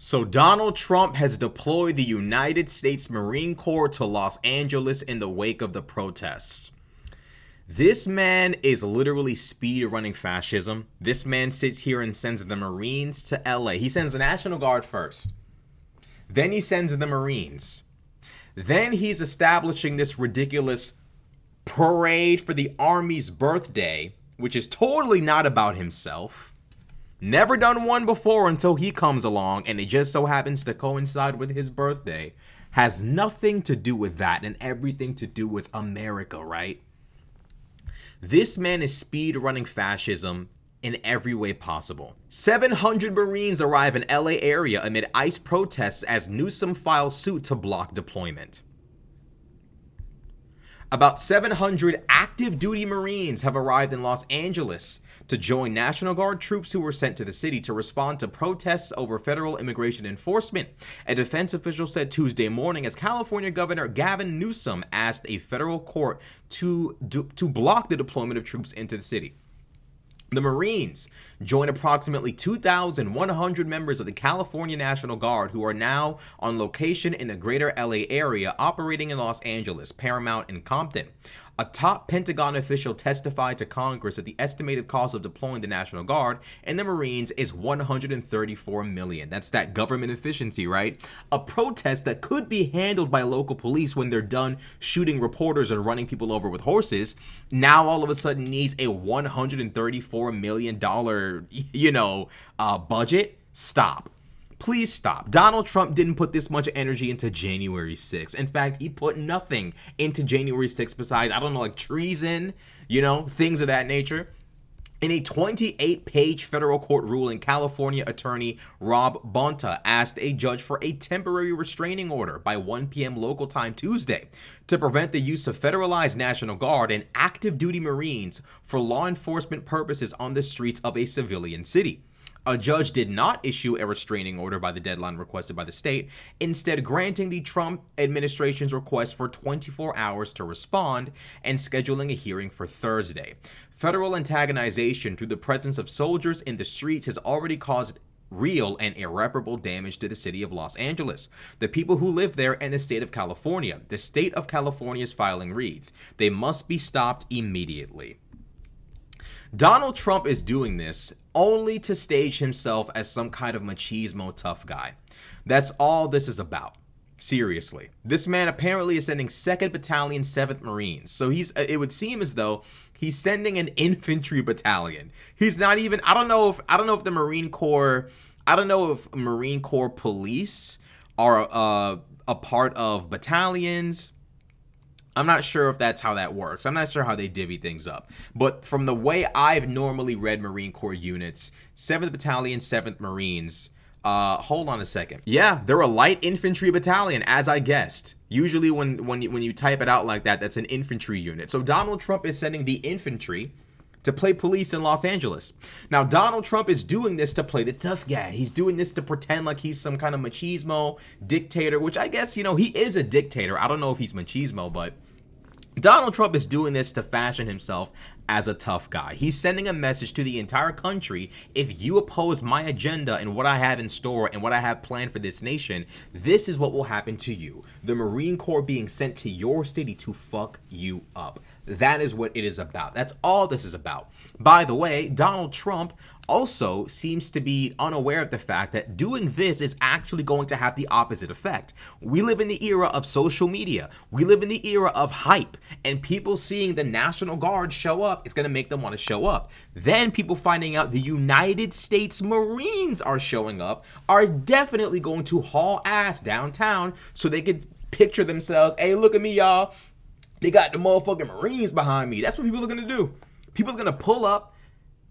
So Donald Trump has deployed the United States Marine Corps to Los Angeles in the wake of the protests. This man is literally speed running fascism. This man sits here and sends the Marines to LA. He sends the National Guard first. Then he sends the Marines. Then he's establishing this ridiculous parade for the Army's birthday, which is totally not about himself. Never done one before until he comes along, and it just so happens to coincide with his birthday. Has nothing to do with that and everything to do with America, right? This man is speed running fascism in every way possible. 700 Marines arrive in LA area amid ICE protests as Newsom files suit to block deployment. About 700 active duty Marines have arrived in Los Angeles to join National Guard troops who were sent to the city to respond to protests over federal immigration enforcement. A defense official said Tuesday morning as California Governor Gavin Newsom asked a federal court to block the deployment of troops into the city. The Marines join approximately 2,100 members of the California National Guard who are now on location in the greater LA area, operating in Los Angeles, Paramount, and Compton. A top Pentagon official testified to Congress that the estimated cost of deploying the National Guard and the Marines is $134 million. That's that government efficiency, right? A protest that could be handled by local police when they're done shooting reporters and running people over with horses, now all of a sudden needs a $134 million, budget. Stop. Please stop. Donald Trump didn't put this much energy into January 6th. In fact, he put nothing into January 6th besides, treason, things of that nature. In a 28-page federal court ruling, California attorney Rob Bonta asked a judge for a temporary restraining order by 1 p.m. local time Tuesday to prevent the use of federalized National Guard and active duty Marines for law enforcement purposes on the streets of a civilian city. A judge did not issue a restraining order by the deadline requested by the state, instead granting the Trump administration's request for 24 hours to respond and scheduling a hearing for Thursday. Federal antagonization through the presence of soldiers in the streets has already caused real and irreparable damage to the city of Los Angeles, the people who live there, and the state of California. The state of California's filing reads, "They must be stopped immediately." Donald Trump is doing this only to stage himself as some kind of machismo tough guy. That's all this is about. Seriously. This man apparently is sending 2nd Battalion, 7th Marines. So it would seem as though he's sending an infantry battalion. He's not even, I don't know if the Marine Corps, Marine Corps police are a part of battalions. I'm not sure if that's how that works. I'm not sure how they divvy things up. But from the way I've normally read Marine Corps units, 7th Battalion, 7th Marines, hold on a second. Yeah, they're a light infantry battalion, as I guessed. Usually when you type it out like that, that's an infantry unit. So Donald Trump is sending the infantry to play police in Los Angeles. Now, Donald Trump is doing this to play the tough guy. He's doing this to pretend like he's some kind of machismo dictator, which I guess, he is a dictator. I don't know if he's machismo, but Donald Trump is doing this to fashion himself as a tough guy. He's sending a message to the entire country: if you oppose my agenda and what I have in store and what I have planned for this nation, this is what will happen to you. The Marine Corps being sent to your city to fuck you up. That is what it is about. That's all this is about. By the way, Donald Trump also seems to be unaware of the fact that doing this is actually going to have the opposite effect. We live in the era of social media. We live in the era of hype, and people seeing the National Guard show up, it's going to make them want to show up. Then people finding out the United States Marines are showing up are definitely going to haul ass downtown so they could picture themselves, hey, look at me, y'all. They got the motherfucking Marines behind me. That's what people are going to do. People are going to pull up,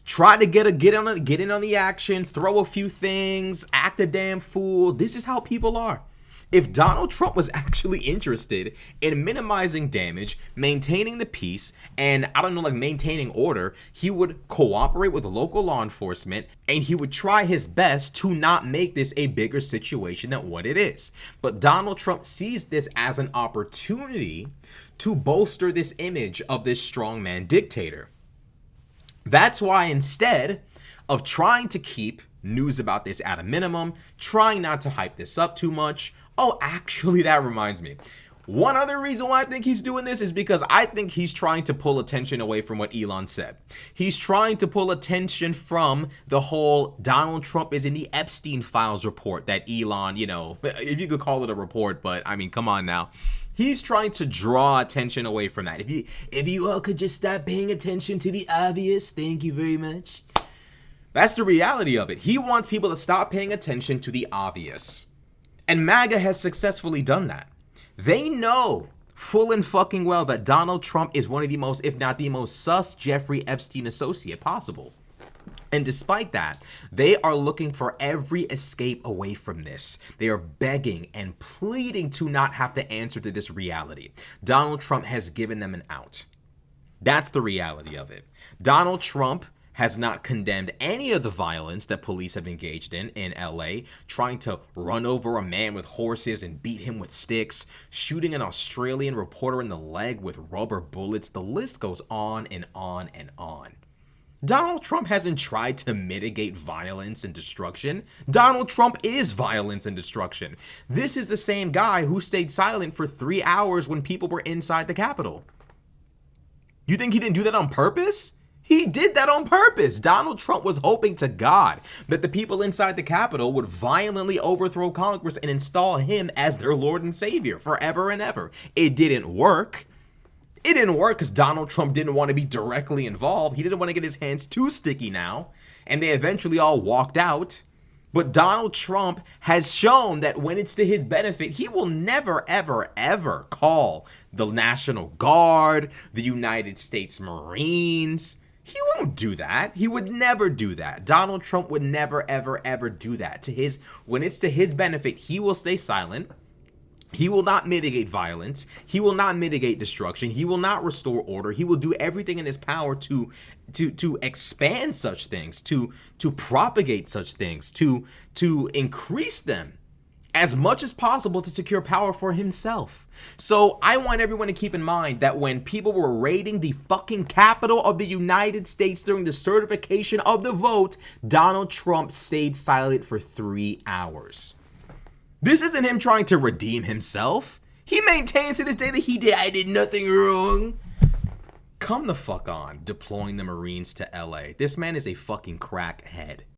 try to get in on the action, throw a few things, act a damn fool. This is how people are. If Donald Trump was actually interested in minimizing damage, maintaining the peace, and maintaining order, he would cooperate with local law enforcement and he would try his best to not make this a bigger situation than what it is. But Donald Trump sees this as an opportunity to bolster this image of this strongman dictator. That's why instead of trying to keep news about this at a minimum, trying not to hype this up too much. Oh, actually, that reminds me. One other reason why I think he's doing this is because I think he's trying to pull attention away from what Elon said. He's trying to pull attention from the whole Donald Trump is in the Epstein Files report that Elon, you know, if you could call it a report, but I mean, come on now. He's trying to draw attention away from that. If you all could just stop paying attention to the obvious, thank you very much. That's the reality of it. He wants people to stop paying attention to the obvious. And MAGA has successfully done that. They know full and fucking well that Donald Trump is one of the most, if not the most sus Jeffrey Epstein associate possible. And despite that, they are looking for every escape away from this. They are begging and pleading to not have to answer to this reality. Donald Trump has given them an out. That's the reality of it. Donald Trump has not condemned any of the violence that police have engaged in LA, trying to run over a man with horses and beat him with sticks, shooting an Australian reporter in the leg with rubber bullets. The list goes on and on and on. Donald Trump hasn't tried to mitigate violence and destruction. Donald Trump is violence and destruction. This is the same guy who stayed silent for 3 hours when people were inside the Capitol. You think he didn't do that on purpose? He did that on purpose. Donald Trump was hoping to God that the people inside the Capitol would violently overthrow Congress and install him as their Lord and Savior forever and ever. It didn't work. It didn't work because Donald Trump didn't want to be directly involved. He didn't want to get his hands too sticky now. And they eventually all walked out. But Donald Trump has shown that when it's to his benefit, he will never, ever, ever call the National Guard, the United States Marines. He won't do that. He would never do that. Donald Trump would never, ever, ever do that. When it's to his benefit, he will stay silent. He will not mitigate violence. He will not mitigate destruction. He will not restore order. He will do everything in his power to expand such things, to propagate such things, to increase them as much as possible to secure power for himself. So I want everyone to keep in mind that when people were raiding the fucking Capitol of the United States during the certification of the vote, Donald Trump stayed silent for 3 hours. This isn't him trying to redeem himself. He maintains to this day that I did nothing wrong. Come the fuck on, deploying the Marines to LA. This man is a fucking crackhead.